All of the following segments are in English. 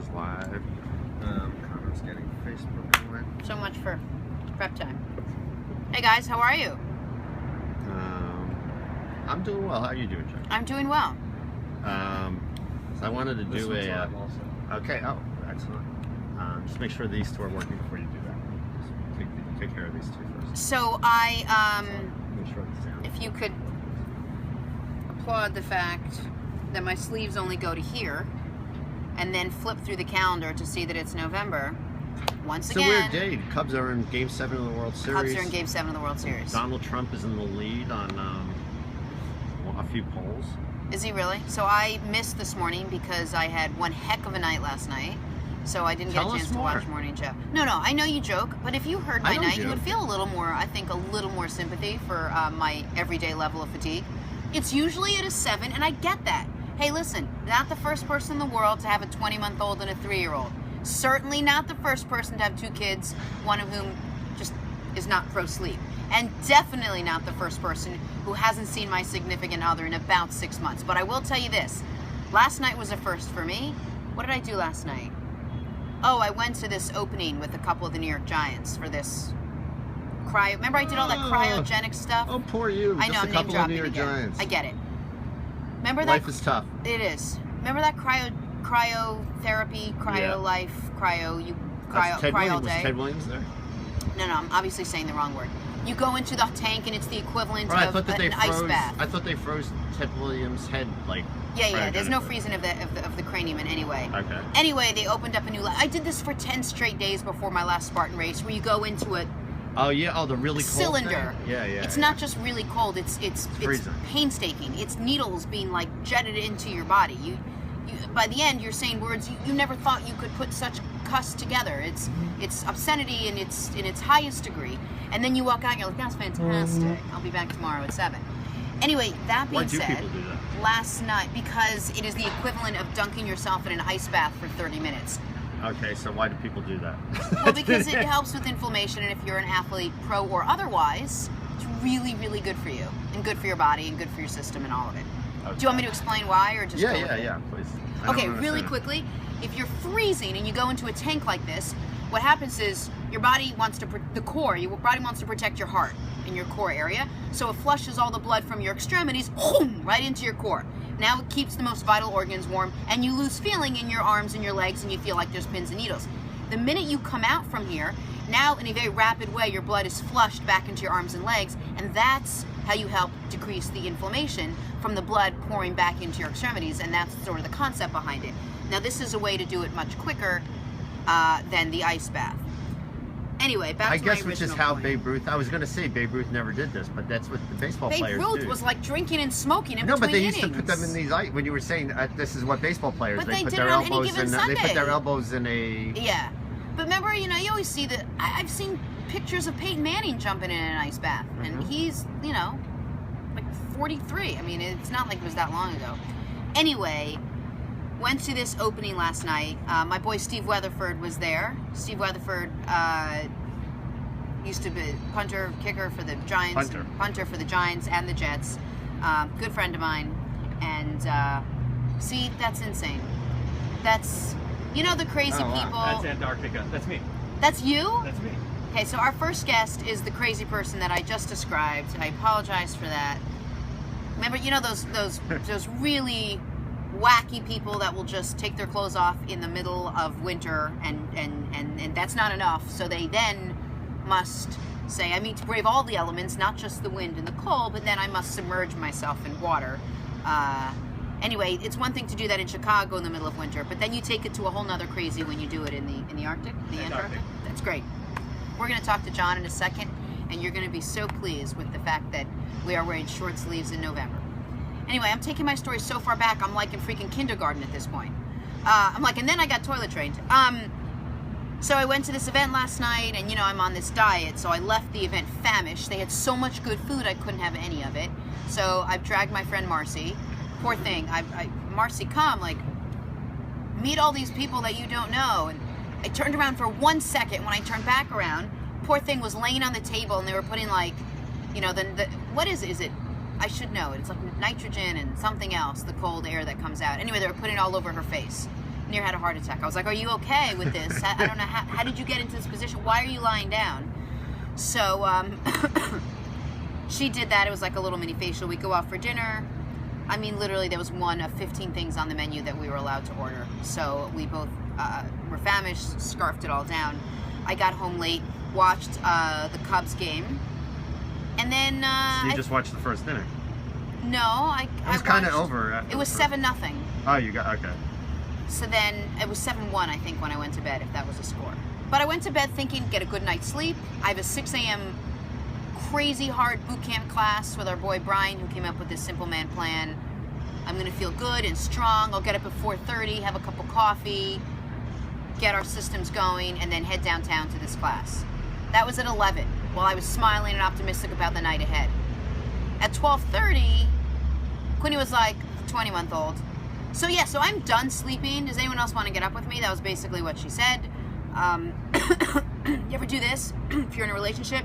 is live. Connor's getting Facebook going. So much for prep time. Hey guys, how are you? I'm doing well. How are you doing, Jack? I'm doing well. So I wanted to do a. Okay. Oh, excellent. Just make sure these two are working before you do that. Just take care of these two first. So Make sure the sound. if you could applaud the fact that my sleeves only go to here, and then flip through the calendar to see that it's November. Once It's again, a weird day. Cubs are in Game 7 of the World Series. Cubs are in Game 7 of the World Series. Donald Trump is in the lead on a few polls. Is he really? So I missed this morning because I had one heck of a night last night. So I didn't get a Tell us chance to more. watch Morning Joe. No, I know you joke, but if you heard my I don't night, you joke. would feel a little more, I think, a little more sympathy for my everyday level of fatigue. It's usually at a 7, and I get that. Hey, listen, not the first person in the world to have a 20-month-old and a 3-year-old. Certainly not the first person to have 2 kids, one of whom just is not pro-sleep. And definitely not the first person who hasn't seen my significant other in about 6 months. But I will tell you this. Last night was a first for me. What did I do last night? Oh, I went to this opening with a couple of the New York Giants for this cryo. Remember I did all that cryogenic stuff? Oh, poor you. I know, Just I'm a name couple of dropping New York again. Giants. I get it. Remember that? Life is tough. It is. Remember that cryotherapy, Yeah. life, That's cryo Ted Williams. Was day? Ted Williams there? No, I'm obviously saying the wrong word. You go into the tank and it's the equivalent Right, I of thought that they an ice froze. bath. I thought they froze Ted Williams' head like. Yeah. There's no cryogenically. freezing of the cranium in any way. Okay. Anyway, they opened up a new. I did this for 10 straight days before my last Spartan race, where you go into a Oh yeah. Oh, the really cold cylinder. thing? Yeah. It's not just really cold. It's freezing. painstaking. It's needles being like jetted into your body. You by the end you're saying words you never thought you could put such cuss together. It's obscenity in its highest degree. And then you walk out and you're like, that's fantastic. I'll be back tomorrow at 7. Anyway, that being Why do said, people do that? last night, because it is the equivalent of dunking yourself in an ice bath for 30 minutes. Okay, so why do people do that? Well, because it helps with inflammation, and if you're an athlete, pro or otherwise, it's really, really good for you, and good for your body, and good for your system, and all of it. Okay. Do you want me to explain why, or just go with it? Yeah, please. I don't Okay, really understand. quickly, if you're freezing and you go into a tank like this, what happens is your body wants to, your body wants to protect your heart in your core area, so it flushes all the blood from your extremities right into your core. Now it keeps the most vital organs warm, and you lose feeling in your arms and your legs, and you feel like there's pins and needles. The minute you come out from here, now in a very rapid way, your blood is flushed back into your arms and legs, and that's how you help decrease the inflammation from the blood pouring back into your extremities, and that's sort of the concept behind it. Now this is a way to do it much quicker than the ice bath. Anyway, back I to my guess which is original how point. Babe Ruth. I was going to say Babe Ruth never did this, but that's what the baseball Babe players Ruth do. was like drinking and smoking in No, between but they used to innings. put them in these. When you were saying this is what baseball players. But they they put did their it on any elbows given in. They put their Sunday. elbows in a. Yeah, but remember, you always see that. I've seen pictures of Peyton Manning jumping in an ice bath, and he's, like 43. I mean, it's not like it was that long ago. Anyway, went to this opening last night. My boy Steve Weatherford was there. Steve Weatherford used to be punter, kicker for the Giants, punter for the Giants and the Jets. Good friend of mine, and see, that's insane. That's the crazy people. That's Antarctica. That's me. That's you? That's me. Okay, so our first guest is the crazy person that I just described. I apologize for that. Remember, those really wacky people that will just take their clothes off in the middle of winter, and that's not enough. So they then must say, I need to brave all the elements, not just the wind and the cold, but then I must submerge myself in water. Anyway, it's one thing to do that in Chicago in the middle of winter, but then you take it to a whole nother crazy when you do it in the Arctic, the Antarctic. That's great. We're going to talk to John in a second, and you're going to be so pleased with the fact that we are wearing short sleeves in November. Anyway, I'm taking my story so far back, I'm like in freaking kindergarten at this point. And then I got toilet trained. So I went to this event last night, and I'm on this diet, so I left the event famished. They had so much good food, I couldn't have any of it. So I've dragged my friend Marcy. Poor thing. Marcy, come, meet all these people that you don't know. And I turned around for 1 second. When I turned back around, poor thing was laying on the table, and they were putting what is it? Is it, I should know it. It's like nitrogen and something else, the cold air that comes out. Anyway, they were putting it all over her face. near had a heart attack. I was like, are you okay with this? I don't know, how did you get into this position? Why are you lying down? So she did that. It was like a little mini facial. We go out for dinner. I mean, literally, there was one of 15 things on the menu that we were allowed to order. So we both were famished, scarfed it all down. I got home late, watched the Cubs game, and then So you just watched the first inning? No, I It was kind of watched- over. After It was the first- 7-0. Oh, you got okay. So then it was 7-1, I think, when I went to bed, if that was a score. But I went to bed thinking, get a good night's sleep. I have a 6 a.m. crazy hard boot camp class with our boy Brian, who came up with this Simple Man plan. I'm going to feel good and strong. I'll get up at 4:30, have a cup of coffee, get our systems going, and then head downtown to this class. That was at 11, while I was smiling and optimistic about the night ahead. At 12:30, Quinny was like, 20-month-old. So yeah, so I'm done sleeping. Does anyone else want to get up with me? That was basically what she said. You ever do this? If you're in a relationship,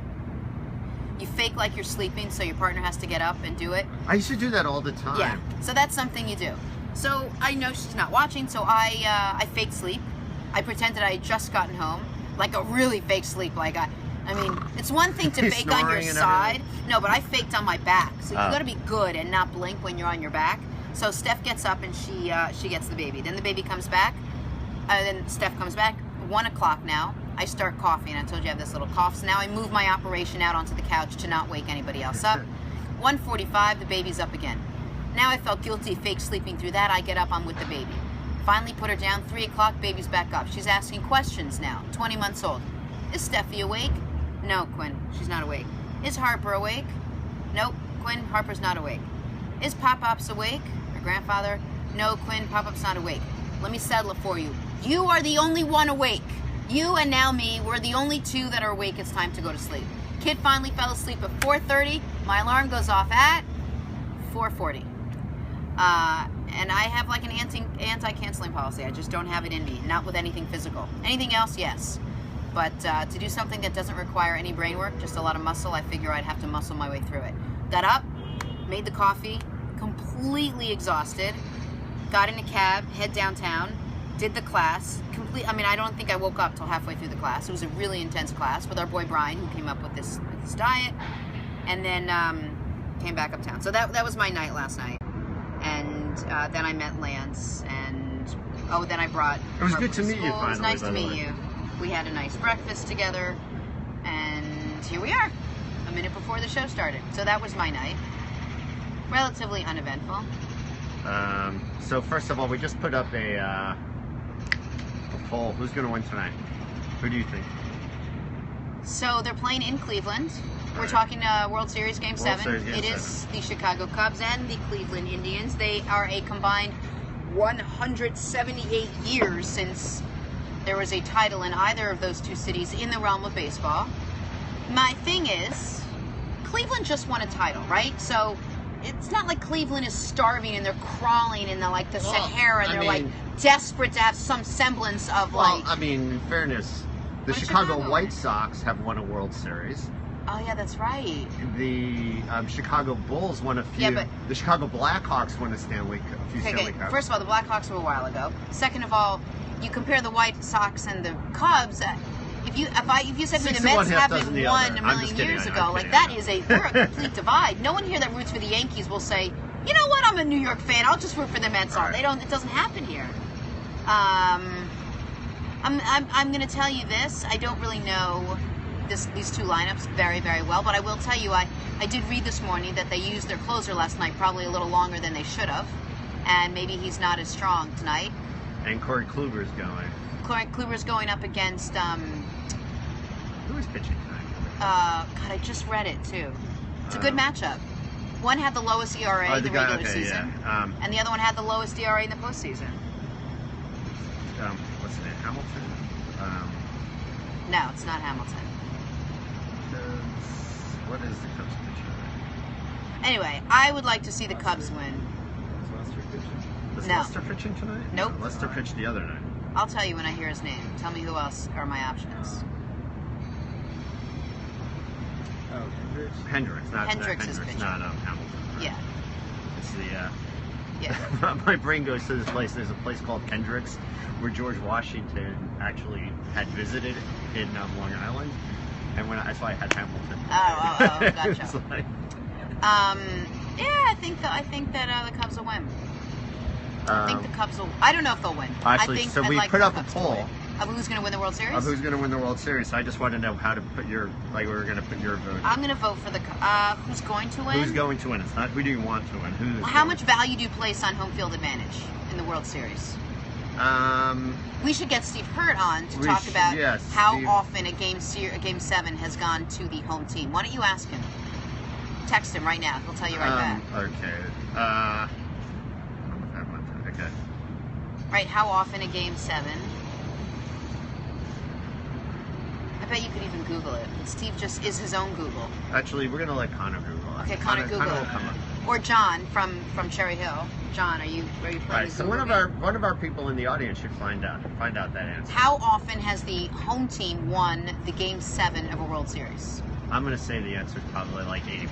you fake like you're sleeping so your partner has to get up and do it. I used to do that all the time. Yeah, so that's something you do. So I know she's not watching, so I fake sleep. I pretended I had just gotten home, like a really fake sleep. Like I mean, it's one thing to fake on your Snoring and side. No, but I faked on my back. So you Oh. got to be good and not blink when you're on your back. So Steph gets up and she gets the baby. Then the baby comes back. Then Steph comes back. 1 o'clock now. I start coughing. I told you I have this little cough. So now I move my operation out onto the couch to not wake anybody else up. 1:45, the baby's up again. Now I felt guilty fake sleeping through that. I get up, I'm with the baby. Finally put her down. 3 o'clock, baby's back up. She's asking questions now. 20 months old. Is Steffi awake? No, Quinn, she's not awake. Is Harper awake? Nope, Quinn, Harper's not awake. Is Pop-Pop's awake? Her grandfather? No, Quinn, Pop-Pop's not awake. Let me settle it for you. You are the only one awake. You and now me, we're the only two that are awake. It's time to go to sleep. Kid finally fell asleep at 4:30. My alarm goes off at 4:40. And I have like an anti-canceling policy. I just don't have it in me. Not with anything physical. Anything else, yes. But to do something that doesn't require any brain work, just a lot of muscle, I figure I'd have to muscle my way through it. Got up, made the coffee, completely exhausted, got in a cab, head downtown, did the class. I mean, I don't think I woke up till halfway through the class. It was a really intense class with our boy Brian, who came up with this diet, and then came back uptown. So that was my night last night. And then I met Lance, and then I brought. It was her good to from meet you school. It was finally, nice by to the meet way. you. We had a nice breakfast together, and here we are, a minute before the show started. So that was my night. Relatively uneventful. So first of all, we just put up a poll. Who's going to win tonight? Who do you think? So they're playing in Cleveland. We're Right. talking World Series Game 7. Series Game It is the Chicago Cubs and the Cleveland Indians. They are a combined 178 years since there was a title in either of those two cities in the realm of baseball. My thing is, Cleveland just won a title, right? So it's not like Cleveland is starving and they're crawling in the Sahara and I they're mean- desperate to have some semblance of Well, I mean, in fairness, the Why Chicago Chicago? White Sox have won a World Series. oh yeah, that's right. The Chicago Bulls won a few. Yeah, but- the Chicago Blackhawks won a few Okay, Stanley Cups. first of all, the Blackhawks were a while ago. Second of all, you compare the White Sox and the Cubs. If you said to me 6 the to 1, Mets half dozen haven't the won other. a I'm just million kidding, years I'm ago, kidding, that I know. is we're a complete divide. No one here that roots for the Yankees will say, you know what, I'm a New York fan. I'll just root for the Mets. Right. They don't. It doesn't happen here. I'm going to tell you this. I don't really know these two lineups very, very well, but I will tell you I did read this morning that they used their closer last night probably a little longer than they should have, and maybe he's not as strong tonight. And Corey Kluber's going. Corey Kluber's going up against Who is pitching tonight? God, I just read it too. It's a good matchup. One had the lowest ERA in the regular season, Yeah. and the other one had the lowest ERA in the postseason. What's his name? Hamilton. No, it's not Hamilton. What is the Cubs pitcher? Anyway, I would like to see the Cubs win. Is Lester pitching? Is No. Lester pitching tonight? Nope. No, Lester pitched the other night. I'll tell you when I hear his name. Tell me who else are my options. Hendricks, not Hendricks is Hendricks, pitching. not Hamilton. Right. Yeah. It's the Yeah. My brain goes to this place. There's a place called Kendrick's, where George Washington actually had visited in Long Island, and that's why I had Hamilton. Oh, gotcha. It's like, yeah, I think that the Cubs will win. I think the Cubs will. I don't know if they'll win. Actually, I think so we like put the up a Cubs to poll win. Of who's going to win the World Series? of who's going to win the World Series. So I just want to know how to put your, like, we were going to put your vote. I'm going to vote for the. Who's going to win? Who's going to win? It's not who do you want to win. Who's How much value do you place on home field advantage in the World Series? We should get Steve Hurt on to talk about how often a game 7 has gone to the home team. Why don't you ask him? Text him right now. He'll tell you right back. Okay. Okay. Right, how often a game 7? I bet you could even Google it. Steve just is his own Google. Actually, we're gonna let Connor Google it. Okay, Connor Google will it. come up. Or John from Cherry Hill. John, are you playing? Right. So one of our people in the audience should find out that answer. How often has the home team won the game 7 of a World Series? I'm gonna say the answer is probably like 80%.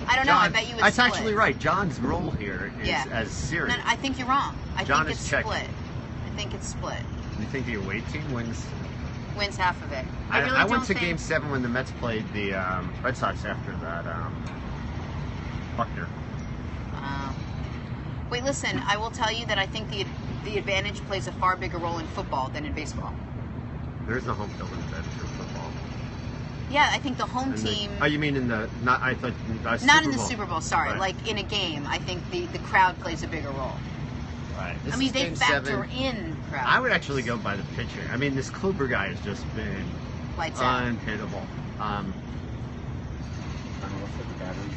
I don't know. I bet you it's That's split. actually right. John's role here is as Siri. No, I think you're wrong. I John think it's is checking. split. I think it's split. You think the away team wins? Wins half of it. I went to Game 7 when the Mets played the Red Sox after that. Buckner. Wait, listen. I will tell you that I think the advantage plays a far bigger role in football than in baseball. There is no home field advantage in football. Yeah, I think the home team. Oh, you mean in the not? I thought not in the Super Bowl. Sorry, Right. like in a game, I think the crowd plays a bigger role. Right. I mean, they factor in crowd. I would actually go by the pitcher. I mean, this Kluber guy has just been Lights out. unhittable. I don't know what's the batteries.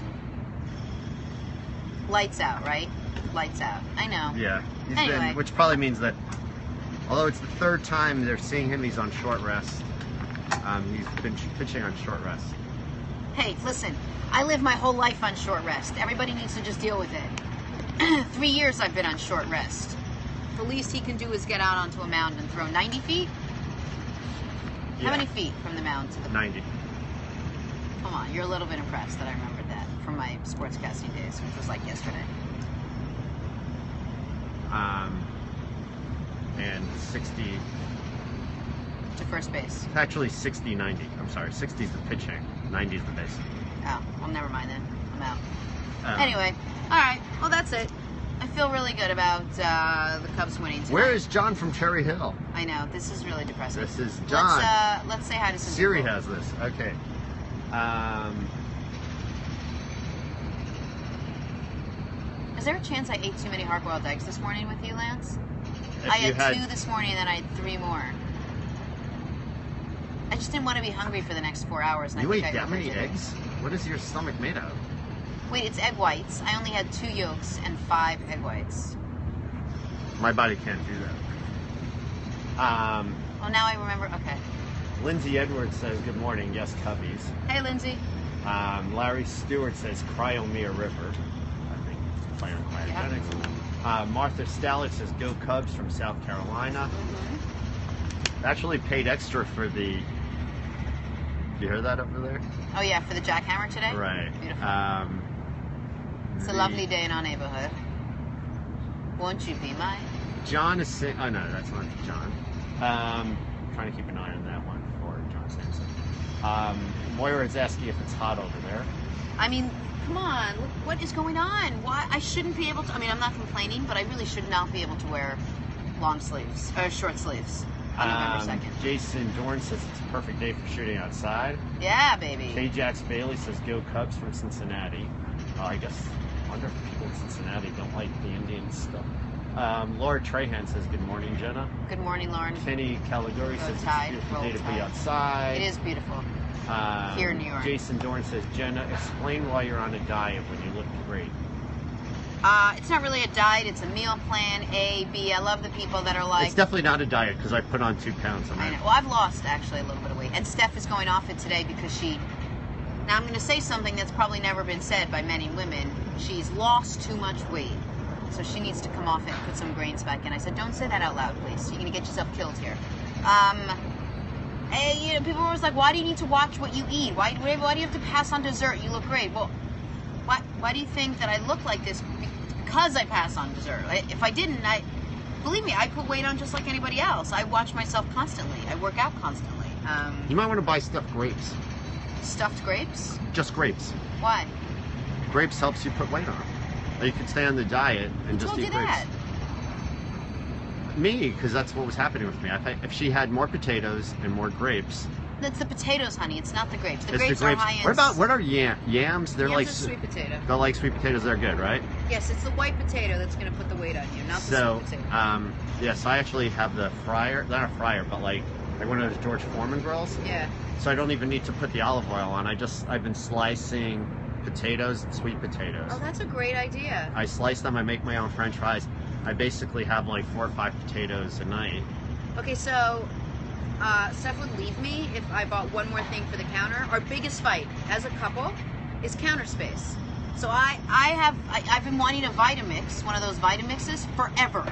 Lights out, right? Lights out. I know. Yeah. He's Anyway. been, which probably means that, although it's the third time they're seeing him, he's on short rest. He's been pitching on short rest. Hey, listen. I live my whole life on short rest. Everybody needs to just deal with it. 3 years I've been on short rest. The least he can do is get out onto a mound and throw 90 feet. Yeah. How many feet from the mound to the 90. Come on, you're a little bit impressed that I remembered that from my sportscasting days, which was like yesterday. And 60. To first base. Actually, 60, 90. I'm sorry, 60 is the pitching, 90 is the base. Oh, well, never mind then. I'm out. Anyway, all right. Well, that's it. I feel really good about the Cubs winning tonight. Where is John from Cherry Hill? I know. This is really depressing. This is John. Let's say hi to some Siri people. has this. Okay. Is there a chance I ate too many hard-boiled eggs this morning with you, Lance? If I you had 2 this morning, and then I had 3 more. I just didn't want to be hungry for the next 4 hours. And You I ate think I that many overdid it. eggs? What is your stomach made of? Wait, it's egg whites. I only had 2 yolks and 5 egg whites. My body can't do that. Well, now I remember. Okay. Lindsay Edwards says, good morning. Yes, Cubbies. Hey, Lindsay. Larry Stewart says, Cryomere River. I think playing cryogenics. Martha Stallard says, go Cubs from South Carolina. Actually paid extra for the... You hear that over there? Oh, yeah, for the jackhammer today? Right. Beautiful. It's a lovely day in our neighborhood. Won't you be mine? John is saying... Oh, no, that's not John. Trying to keep an eye on that one for John Sampson. Moira is asking if it's hot over there. I mean, come on. Look, what is going on? Why? I shouldn't be able to... I mean, I'm not complaining, but I really should not be able to wear long sleeves, or short sleeves on November 2nd. Jason Dorn says it's a perfect day for shooting outside. Yeah, baby. K-Jax Bailey says go Cubs from Cincinnati. I guess, I wonder if people in Cincinnati don't like the Indians stuff. Laura Trahan says good morning, Jenna. Good morning, Lauren. Kenny Caligari says it's a beautiful day to be outside. It is beautiful. Here in New York. Jason Dorn says, Jenna, explain why you're on a diet when you look great. It's not really a diet. It's a meal plan. A, B. I love the people that are like... It's definitely not a diet because I put on 2 pounds. I know. Well, I've lost, actually, a little bit of weight. And Steph is going off it today because she... Now, I'm going to say something that's probably never been said by many women. She's lost too much weight. So she needs to come off it and put some grains back in. I said, don't say that out loud, please. You're going to get yourself killed here. You know, people are always like, why do you need to watch what you eat? Why do you have to pass on dessert? You look great. Well, why do you think that I look like this? because I pass on dessert. If I didn't, believe me, I put weight on just like anybody else. I watch myself constantly. I work out constantly. You might want to buy stuffed grapes. Stuffed grapes? Just grapes. Why? Grapes helps you put weight on. Or you can stay on the diet and just eat grapes. Who told you that? Me, because that's what was happening with me. I think if she had more potatoes and more grapes. That's the potatoes, honey. It's not the grapes. The it's grapes the grapes. are high end. What are yams? They're yams like are sweet potato. They're like sweet potatoes. They're good, right? Yes, it's the white potato that's going to put the weight on you, not the sweet potato. Yes, I actually have the fryer. Not a fryer, but like one of those George Foreman grills. Yeah. So I don't even need to put the olive oil on. I've been slicing potatoes and sweet potatoes. Oh, that's a great idea. I slice them. I make my own French fries. I basically have like 4 or 5 potatoes a night. Okay, so Steph would leave me if I bought one more thing for the counter. Our biggest fight as a couple is counter space. So I've been wanting a Vitamix, one of those Vitamixes, forever.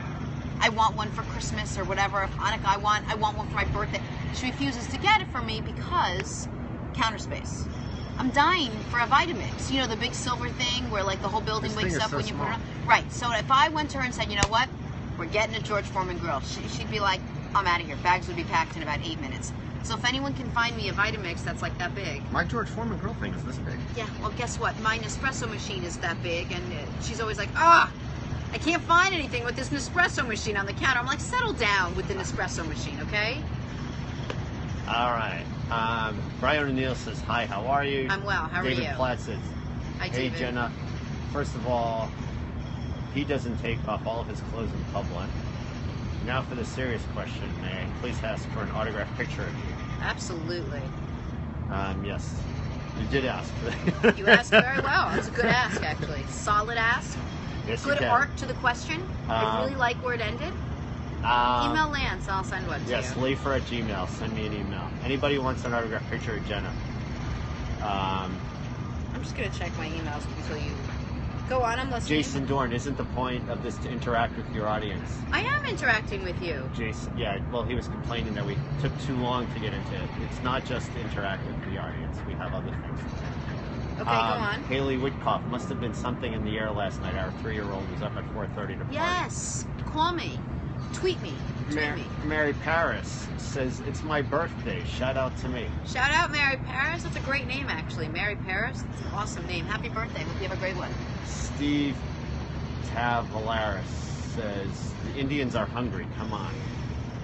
I want one for Christmas or whatever. If Hanukkah, I want one for my birthday. She refuses to get it for me because counter space. I'm dying for a Vitamix. You know, the big silver thing where like the whole building wakes up when you put it on. Right. So if I went to her and said, you know what, we're getting a George Foreman grill, she'd be like, I'm out of here. Bags would be packed in about 8 minutes. So if anyone can find me a Vitamix that's like that big. My George Foreman grill thing is this big. Yeah. Well, guess what? My Nespresso machine is that big, and she's always like, I can't find anything with this Nespresso machine on the counter. I'm like, settle down with the Nespresso machine, okay? All right. Brian O'Neill says, hi, how are you? I'm well. How are you? David Platt says, hi, hey, David. Jenna. First of all, he doesn't take off all of his clothes in public. Now for the serious question, may I please ask for an autographed picture of you? Absolutely. Yes. You did ask. You asked very well. It was a good ask, actually. Solid ask. Yes, good arc to the question. I really like where it ended. Email Lance, I'll send one to you. Yes, Leifer at Gmail. Send me an email. Anybody who wants an autographed picture of Jenna. I'm just going to check my emails until you... Go on, I'm listening. Jason Dorn, isn't the point of this to interact with your audience? I am interacting with you. Jason, yeah, well, he was complaining that we took too long to get into it. It's not just to interact with the audience. We have other things. Okay, go on. Haley Woodcock, must have been something in the air last night. Our 3-year-old was up at 4:30 to party. Yes, call me. Tweet me. Mary Paris says, it's my birthday. Shout out to me. Shout out Mary Paris. That's a great name, actually. Mary Paris. That's an awesome name. Happy birthday. Hope you have a great one. Steve Tavalaris says, the Indians are hungry. Come on.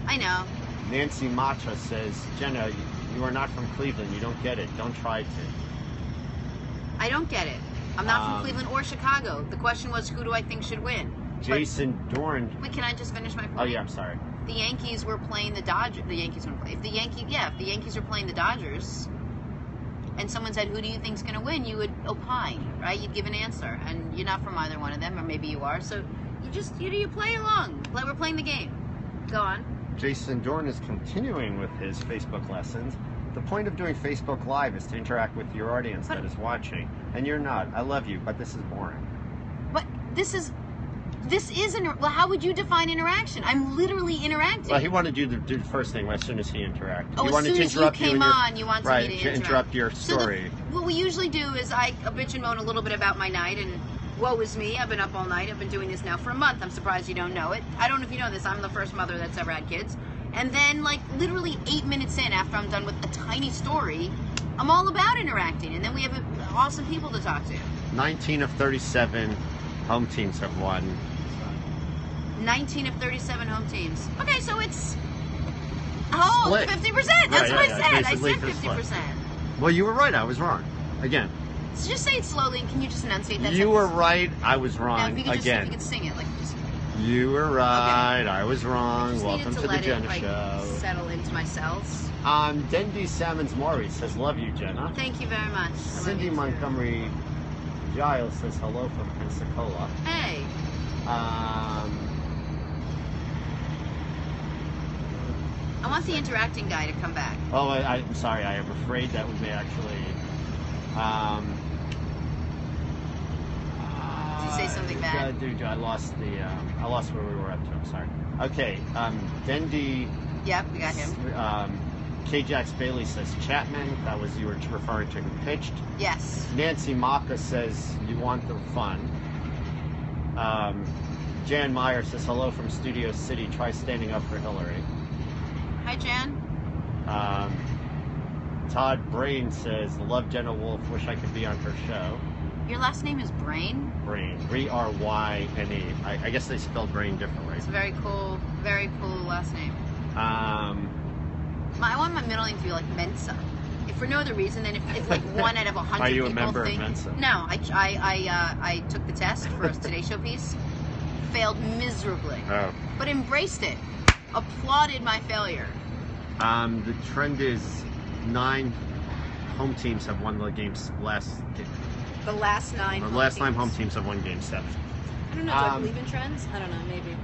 I know. Nancy Matra says, Jenna, you are not from Cleveland. You don't get it. Don't try to. I don't get it. I'm not from Cleveland or Chicago. The question was, who do I think should win? Jason Dorn. Wait, can I just finish my point? Oh, yeah, I'm sorry. The Yankees were playing the Dodgers. The Yankees were playing. If the Yankees were playing the Dodgers, and someone said, who do you think's going to win? You would opine, right? You'd give an answer. And you're not from either one of them, or maybe you are. So you play along. We're playing the game. Go on. Jason Dorn is continuing with his Facebook lessons. The point of doing Facebook Live is to interact with your audience that is watching. And you're not. I love you, but this is boring. But this is well, how would you define interaction? I'm literally interacting. Well, he wanted you to do the first thing as soon as he interacted. Oh, he wanted as soon to as interrupt you came on, you wanted me to interrupt your story. So what we usually do is I bitch and moan a little bit about my night, and woe is me. I've been up all night. I've been doing this now for a month. I'm surprised you don't know it. I don't know if you know this. I'm the first mother that's ever had kids. And then, like, literally 8 minutes in, after I'm done with a tiny story, I'm all about interacting. And then we have awesome people to talk to. 19 of 37 home teams have won. 19 of 37 home teams. Okay, so it's... Split. 50%. That's what I said. I said 50%. Well, you were right. I was wrong. Again. So just say it slowly, and can you just enunciate that? You were right. I was wrong. Now, if you could again. If you could sing it, like just... You were right. Okay. I was wrong. Welcome to the Jenna Show. Settle into my cells. Dendy Salmons Maury says, love you, Jenna. Thank you very much. Cindy Montgomery Giles says, hello from Pensacola. Hey. I want the interacting guy to come back. Oh, I'm sorry. I am afraid that we may actually... Did you say something bad? Dude, I lost where we were up to. I'm sorry. Okay, Dendy... Yep, we got him. K-Jax Bailey says Chapman. That was you were referring to who pitched. Yes. Nancy Maka says you want the fun. Jan Meyer says, hello from Studio City. Try standing up for Hillary. Hi, Jan. Todd Brain says, love Jenna Wolf. Wish I could be on her show. Your last name is Brain? Brain. Bryne. I guess they spelled Brain differently. It's a very cool last name. Um, I want my middle name to be like Mensa. If for no other reason than if like 1 out of 100 Are you people a member think, of Mensa? No, I took the test for a Today Show piece, failed miserably, Oh. but embraced it, applauded my failure. The trend is 9 home teams have won the games The last 9. The last 9 home teams have won game 7. I don't know. Do I believe in trends? I don't know. Maybe.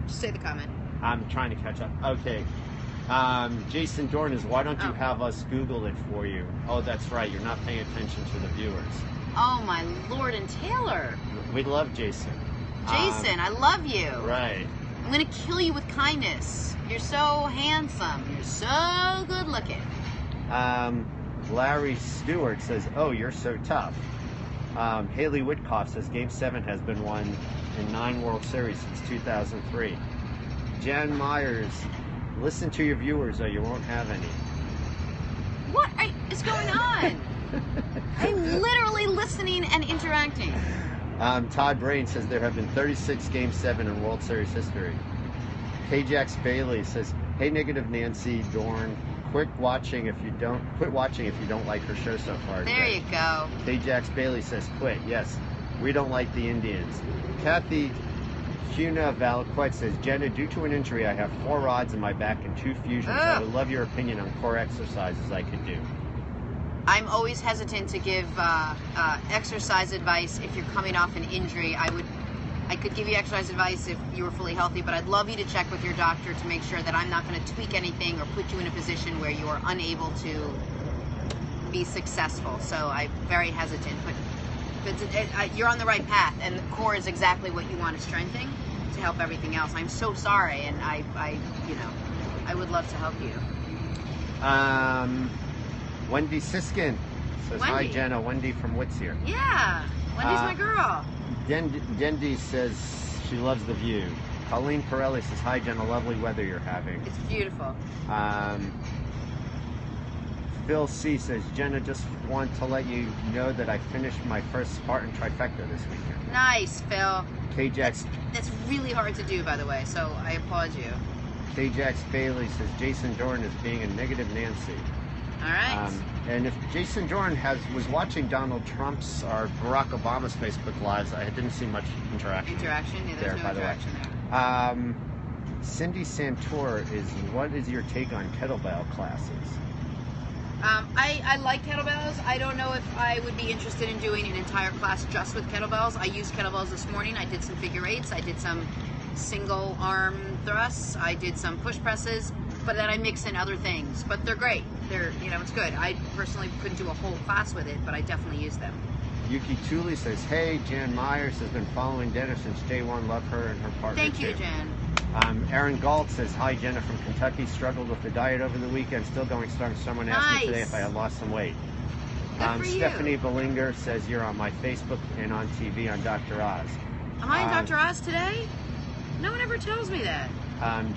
Just say the comment. I'm trying to catch up. Okay. Jason Dorn is, why don't you have us Google it for you? Oh, that's right. You're not paying attention to the viewers. Oh, my Lord and Taylor. We love Jason. Jason, I love you. Right. I'm going to kill you with kindness. You're so handsome. You're so good looking. Larry Stewart says, oh, you're so tough. Haley Whitcoff says, Game 7 has been won in 9 World Series since 2003. Jan Myers, listen to your viewers or you won't have any. What is going on? I'm literally listening and interacting. Todd Brain says there have been 36 Game 7 in World Series history. K-Jax Bailey says, hey, Negative Nancy Dorn, quit watching if you don't like her show so far. There you go. K-Jax Bailey says, quit. Yes, we don't like the Indians. Kathy Cuna Valquette says, Jenna, due to an injury, I have 4 rods in my back and 2 fusions. I would love your opinion on core exercises I could do. I'm always hesitant to give exercise advice if you're coming off an injury. I could give you exercise advice if you were fully healthy, but I'd love you to check with your doctor to make sure that I'm not going to tweak anything or put you in a position where you are unable to be successful. So I'm very hesitant, but you're on the right path, and the core is exactly what you want to strengthen to help everything else. I'm so sorry, and I would love to help you. Wendy Siskin says, Wendy. hi, Jenna. Wendy from Wits here. Yeah, Wendy's my girl. Dendi says she loves the view. Colleen Pirelli says, hi, Jenna. Lovely weather you're having. It's beautiful. Phil C says, Jenna, just want to let you know that I finished my first Spartan trifecta this weekend. Nice, Phil. K-Jax. That's really hard to do, by the way, so I applaud you. K-Jax Bailey says, Jason Dorn is being a negative Nancy. All right. And if Jason Dorn was watching Donald Trump's or Barack Obama's Facebook Lives, I didn't see much interaction. Yeah, there's no interaction there. Cindy Santor is, what is your take on kettlebell classes? I like kettlebells. I don't know if I would be interested in doing an entire class just with kettlebells. I used kettlebells this morning. I did some figure 8s. I did some single arm thrusts. I did some push presses. But then I mix in other things. But they're great. It's good. I personally couldn't do a whole class with it, but I definitely use them. Yuki Tooley says, hey, Jan Myers has been following Dennis since day one. Love her and her partner. Thank you, too. Jan. Aaron Galt says, hi, Jenna from Kentucky. Struggled with the diet over the weekend. Still going strong. Someone asked me today if I had lost some weight. Good for you. Stephanie Bellinger says, you're on my Facebook and on TV on Dr. Oz. Am I on Dr. Oz today? No one ever tells me that.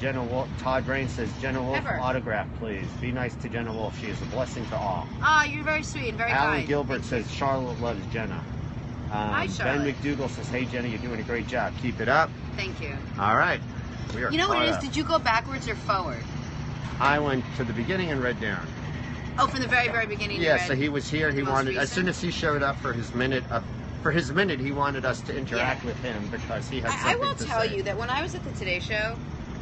Jenna Wolf, Todd Brain says, Jenna Wolf, Never. autograph, please. Be nice to Jenna Wolf. She is a blessing to all. You're very sweet and very Alan kind. Gilbert says, Charlotte loves Jenna. Hi, Charlotte. Ben McDougall says, hey, Jenna, you're doing a great job. Keep it up. Thank you. All right. We are You know what it is? caught up. Did you go backwards or forward? I went to the beginning and read down. Oh, from the very, very beginning. Yeah, you read so he was here. He most wanted, as recent? soon as he showed up for his minute, he wanted us to interact with him because he had something I will to tell say. you that when I was at the Today Show,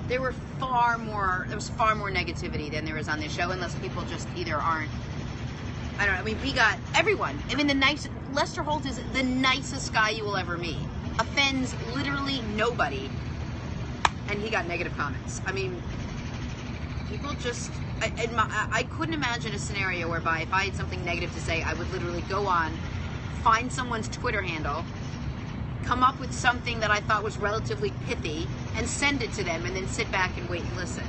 there was far more negativity than there is on this show, unless people just either aren't. I don't know. I mean, we got everyone. I mean, Lester Holt is the nicest guy you will ever meet. Offends literally nobody, and he got negative comments. I mean, people just. I couldn't imagine a scenario whereby if I had something negative to say, I would literally go on, find someone's Twitter handle, come up with something that I thought was relatively pithy, and send it to them, and then sit back and wait and listen.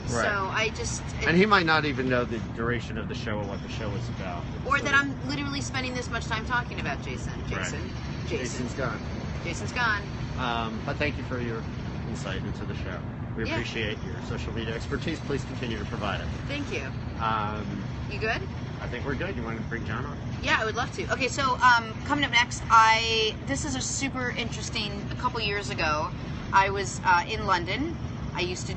So I just... And he might not even know the duration of the show or what the show is about. Or that I'm literally spending this much time talking about Jason. Jason's gone. Jason's gone. But thank you for your insight into the show. We appreciate your social media expertise. Please continue to provide it. Thank you. You good? I think we're good. You want to bring John on? Yeah, I would love to. Okay, so coming up next, this is a super interesting. A couple years ago, I was in London. I used to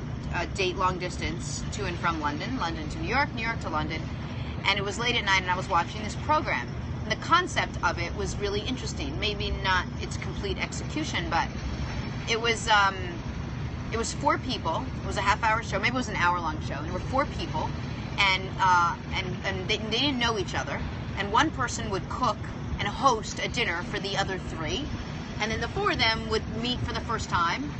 date long distance to and from London to New York to London, and it was late at night, and I was watching this program. And the concept of it was really interesting. Maybe not its complete execution, but it was 4 people. It was a half-hour show. Maybe it was an hour-long show. And there were 4 people, and they didn't know each other. And one person would cook and host a dinner for the other 3, and then the 4 of them would meet for the first time,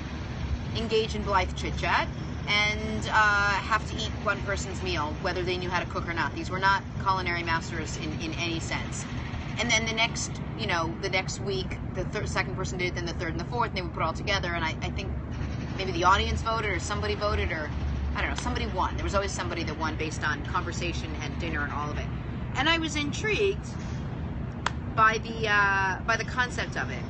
engage in blithe chit-chat, and have to eat one person's meal, whether they knew how to cook or not. These were not culinary masters in any sense. And then the next week, the second person did it, then the third and the fourth, and they would put it all together. And I think maybe the audience voted, or somebody voted, or I don't know, somebody won. There was always somebody that won based on conversation and dinner and all of it. And I was intrigued by the concept of it.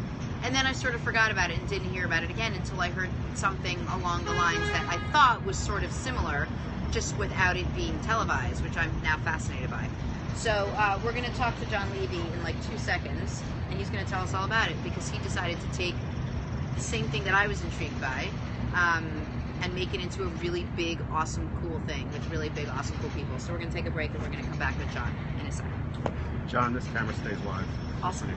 And then I sort of forgot about it and didn't hear about it again until I heard something along the lines that I thought was sort of similar, just without it being televised, which I'm now fascinated by. So we're going to talk to John Levy in like 2 seconds, and he's going to tell us all about it, because he decided to take the same thing that I was intrigued by and make it into a really big, awesome, cool thing with really big, awesome, cool people. So we're going to take a break, and we're going to come back with John in a second. John, this camera stays live. Awesome.